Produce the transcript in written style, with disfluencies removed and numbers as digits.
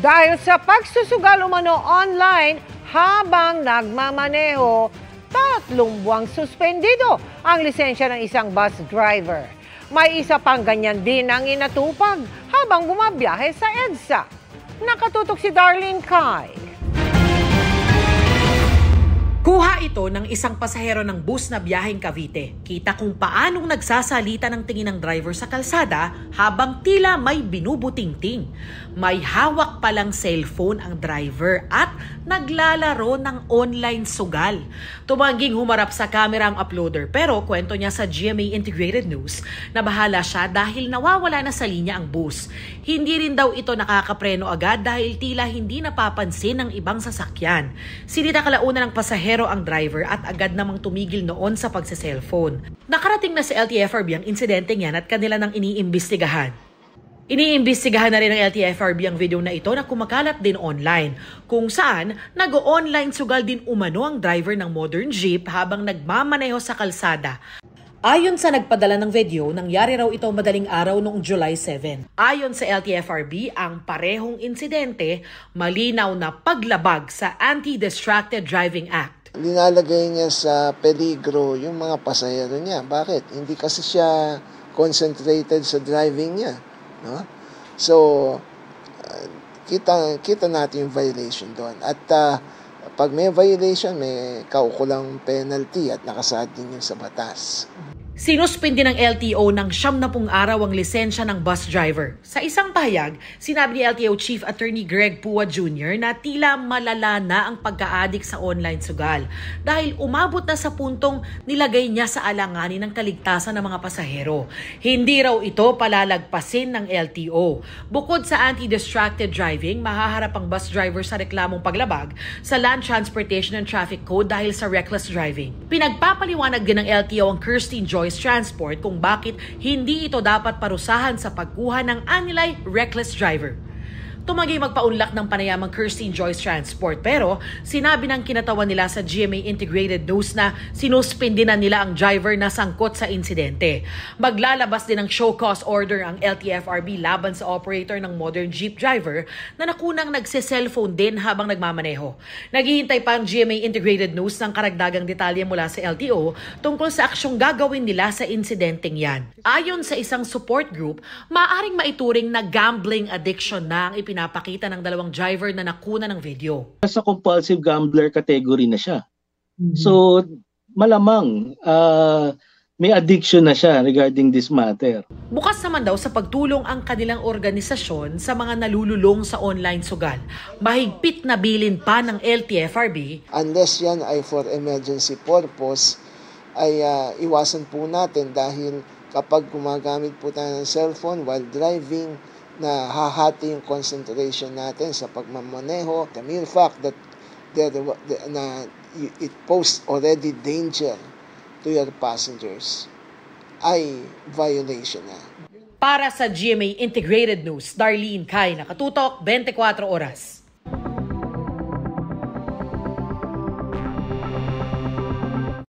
Dahil sa pagsusugal umano online habang nagmamaneho, 3 buwang suspendido ang lisensya ng isang bus driver. May isa pang ganyan din ang inatupag habang bumabiyahe sa EDSA. Nakatutok si Darlene Kai. Kuha ito ng isang pasahero ng bus na biyaheng Cavite. Kita kung paanong nagsasalita ng tingin ng driver sa kalsada habang tila may binubutingting. May hawak palang cellphone ang driver at naglalaro ng online sugal. Tumangging humarap sa kamera ang uploader pero kwento niya sa GMA Integrated News na bahala siya dahil nawawala na sa linya ang bus. Hindi rin daw ito nakakapreno agad dahil tila hindi napapansin ng ibang sasakyan. Sinita kalauna ng pasahero ang driver at agad namang tumigil noon sa pagse-cellphone. Nakarating na sa LTFRB ang insidente niyan at kanila nang iniimbestigahan. Iniimbestigahan na rin ng LTFRB ang video na ito na kumakalat din online, kung saan nag-online sugal din umano ang driver ng modern jeep habang nagmamaneho sa kalsada. Ayon sa nagpadala ng video, nangyari raw ito madaling araw noong July 7. Ayon sa LTFRB, ang parehong insidente malinaw na paglabag sa Anti-Distracted Driving Act. Nilalagay niya sa peligro yung mga pasahero niya. Bakit? Hindi kasi siya concentrated sa driving niya. No? So, kita natin yung violation doon. At pag may violation, may kaukulang penalty at nakasaad din yun sa batas. Sinuspindi ng LTO ng 70 araw ang lisensya ng bus driver. Sa isang pahayag, sinabi ni LTO Chief Attorney Greg Pua Jr. na tila malala na ang pagka-addict sa online sugal dahil umabot na sa puntong nilagay niya sa alanganin ng kaligtasan ng mga pasahero. Hindi raw ito palalagpasin ng LTO. Bukod sa anti-distracted driving, mahaharap ang bus driver sa reklamong paglabag sa Land Transportation and Traffic Code dahil sa reckless driving. Pinagpapaliwanag din ng LTO ang Kirstine Joyce Transport kung bakit hindi ito dapat parusahan sa pagkuha ng anilay reckless driver. Tumanggi magpaunlak ng panayamang Kirstine Joyce Transport pero sinabi ng kinatawan nila sa GMA Integrated News na sinuspindi na nila ang driver na sangkot sa insidente. Maglalabas din ng show cause order ang LTFRB laban sa operator ng modern jeep driver na nakunang nagse-cellphone din habang nagmamaneho. Naghihintay pa ang GMA Integrated News ng karagdagang detalye mula sa LTO tungkol sa aksyong gagawin nila sa insidenteng yan. Ayon sa isang support group, maaaring maituring na gambling addiction na ang pinapakita ng 2 driver na nakuna ng video. Sa compulsive gambler category na siya. So malamang may addiction na siya regarding this matter. Bukas naman daw sa pagtulong ang kanilang organisasyon sa mga nalululong sa online sugal. Mahigpit na bilin pa ng LTFRB. Unless yan ay for emergency purpose, ay iwasan po natin dahil kapag gumagamit po tayo ng cellphone while driving, na hahati yung concentration natin sa pagmamaneho. The mere fact that it poses already danger to your passengers ay violation na. Para sa GMA Integrated News, Darlene Kai, nakatutok 24 oras.